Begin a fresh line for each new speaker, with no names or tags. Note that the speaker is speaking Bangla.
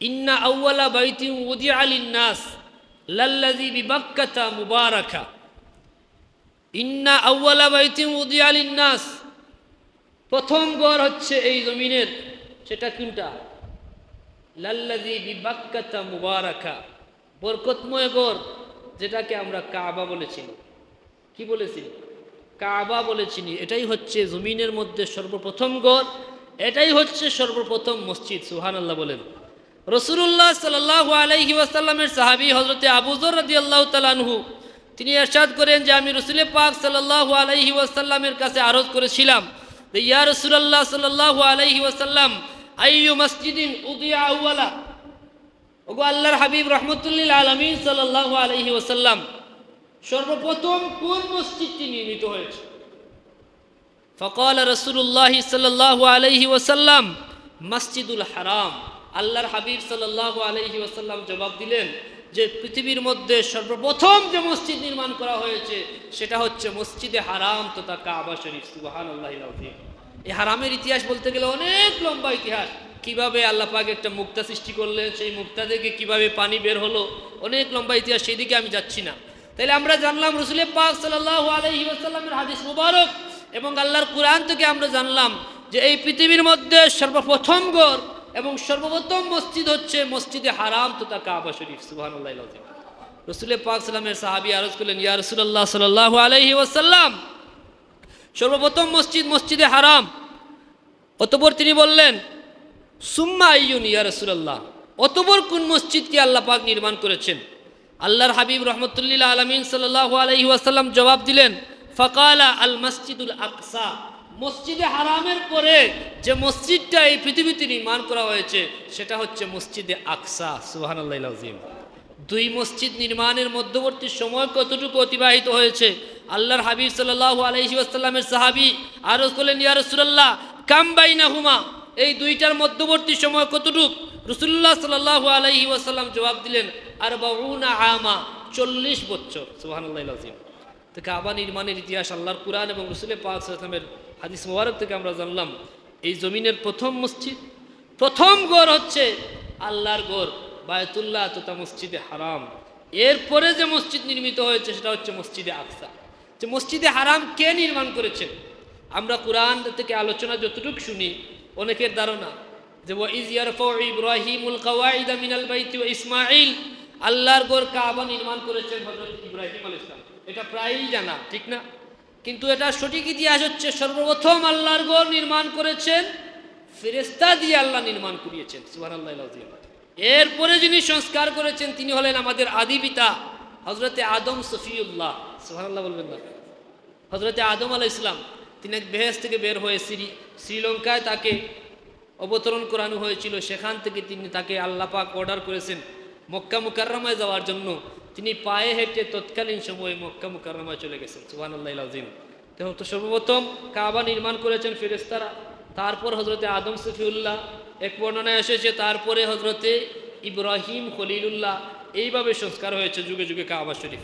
ইন্না আউওয়ালা বাইতিন উদিআ লিন-নাস লাল্লাযী বিবাক্কাতা মুবারাকা। ইন্না আউওয়ালা বাইতিন উদিআ লিন-নাস, প্রথম ঘর হচ্ছে এই জমিনের, সেটা কোনটা? লাল্লাযী বিবাক্কাতা মুবারাকা, বরকতময় ঘর, যেটাকে আমরা কাবা বলেছি। কি বলেছি? কাবা বলেছি। এটাই হচ্ছে জমিনের মধ্যে সর্বপ্রথম ঘর, এটাই হচ্ছে সর্বপ্রথম মসজিদ। সুবহানাল্লাহ বলেন। রাসূলুল্লাহ সাল্লাল্লাহু আলাইহি ওয়াসাল্লামের সাহাবী হযরতে আবু যর রাদিয়াল্লাহু তাআলা আনহু তিনি ইরশাদ করেন যে আমি রাসূল পাক সাল্লাল্লাহু আলাইহি ওয়াসাল্লামের কাছে আরজ করেছিলাম যে ইয়া রাসূলুল্লাহ সাল্লাল্লাহু আলাইহি ওয়াসাল্লাম আইয়ু মসজিদিন উদিয়া আউওয়ালা, ওগো আল্লাহর হাবিব রাহমাতুল আলামিন সাল্লাল্লাহু আলাইহি ওয়াসাল্লাম, সর্বপ্রথম কোন মসজিদটি নির্মিত হয়েছে? ফাকাল রাসূলুল্লাহ সাল্লাল্লাহু আলাইহি ওয়াসাল্লাম মসজিদুল হারাম। আল্লাহর হাবিব সাল্লাল্লাহু আলাইহি ওয়াসাল্লাম জবাব দিলেন যে পৃথিবীর মধ্যে সর্বপ্রথম যে মসজিদ নির্মাণ করা হয়েছে সেটা হচ্ছে মসজিদে হারাম তথা কাবা শরীফ। সুবহানাল্লাহিল আযীম। এই হারামের ইতিহাস বলতে গেলে অনেক লম্বা ইতিহাস। কিভাবে আল্লাহ পাক একটা মুক্তা সৃষ্টি করলেন, সেই মুক্তা থেকে কিভাবে পানি বের হলো, অনেক লম্বা ইতিহাস, সেই দিকে আমি যাচ্ছি না। তাইলে আমরা জানলাম রাসূল পাক সাল্লাল্লাহু আলাইহি ওয়াসাল্লামের হাদিস মুবারক এবং আল্লাহর কুরআন থেকে আমরা জানলাম যে এই পৃথিবীর মধ্যে সর্বপ্রথম ঘর এবং সর্বপ্রথম মসজিদ হচ্ছে মসজিদে হারাম তথা কাবা শরীফ। সুবহানাল্লাহিল আযীম। রাসূল পাক সাল্লামের সাহাবী আরজ করলেন ইয়া রাসূলুল্লাহ সাল্লাল্লাহু আলাইহি ওয়াসাল্লাম, সর্বপ্রথম মসজিদ মসজিদে হারাম। অতঃপর তিনি বললেন সুম্মা আইয়ুন ইয়া রাসূলুল্লাহ, অতঃপর কোন মসজিদকে আল্লাহ পাক নির্মাণ করেছেন? আল্লাহর হাবিব রাহমাতুল্লিল আলামিন সাল্লাল্লাহু আলাইহি ওয়াসাল্লাম জবাব দিলেন ফাকালা আল মসজিদুল আকসা, মসজিদে হারামের পরে যে মসজিদটা এই পৃথিবীতে নির্মাণ করা হয়েছে সেটা হচ্ছে মসজিদে আকসা। সুবহানাল্লাহিল আযীম। দুই মসজিদ নির্মাণের মধ্যবর্তী সময় কতটুকু অতিবাহিত হয়েছে? আল্লাহর হাবিব সাল্লাল্লাহু আলাইহি ওয়াসাল্লামের সাহাবী আরজ করলেন ইয়া রাসূলুল্লাহ কাম বাইনাহুমা, এই দুইটার মধ্যবর্তী সময় কতটুক? রাসূলুল্লাহ সাল্লাল্লাহু আলাইহি ওয়াসাল্লাম জবাব দিলেন আরবাউনা আমা, 40 বছর। সুবহানাল্লাহিল আযীম। তো কাবা নির্মাণের ইতিহাস আল্লাহর কুরআন এবং রাসূল পাক সাল্লাল্লাহু আলাইহি ওয়াসাল্লামের হাদিস মুবারক থেকে আমরা জানলাম এই জমিনের প্রথম মসজিদ, প্রথম ঘর হচ্ছে আল্লাহর ঘর বায়তুল্লাহ তথা মসজিদে হারাম। এরপরে যে মসজিদ নির্মিত হয়েছে সেটা হচ্ছে মসজিদে আকসা। যে মসজিদে হারাম কে নির্মাণ করেছেন? আমরা কুরআন থেকে আলোচনা যতটুকু শুনি অনেকের ধারণা যে ওয়াইজ ইয়ারফাউ ইব্রাহিমুল কাওয়াইদা মিনাল বাইতি ওয়া ইসমাঈল, আল্লাহর ঘর কাবা নির্মাণ করেছেন হযরত ইব্রাহিম আলাইহিস সালাম। এটা প্রায়ই জানা, ঠিক না? কিন্তু এটা সঠিক ইতিহাস হচ্ছে সর্বপ্রথম আল্লাহর ঘর নির্মাণ করেছেন ফেরেশতা দিয়ে আল্লাহ নির্মাণ করিয়েছেন। সুবহানাল্লাহিল আযীম। এরপরে যিনি সংস্কার করেছেন তিনি হলেন আমাদের আদি পিতা হযরতে আদম সফিউল্লাহ। সুবহানাল্লাহ বলবেন না? হযরতে আদম আলাইহিস সালাম তিনি বেহেশত থেকে বের হয়ে শ্রীলঙ্কায় তাকে অবতরণ করানো হয়েছিল। সেখান থেকে তাকে আল্লাহ পাক অর্ডার করেছেন মক্কা মুকাররমায় যাওয়ার জন্য। তিনি পায়ে হেঁটে তৎকালীন সময়ে মক্কা মুকাররমায় চলে গেছেন। সুবহানাল্লাহিল আযীম। তো সর্বপ্রথম কাবা নির্মাণ করেছেন ফেরেশতারা, তারপর হযরতে আদম সফিউল্লাহ, এক বর্ণনায় এসেছে তারপরে হযরতে ইব্রাহিম খলিলুল্লাহ। এইভাবে সংস্কার হয়েছে যুগে যুগে কাবা শরীফ।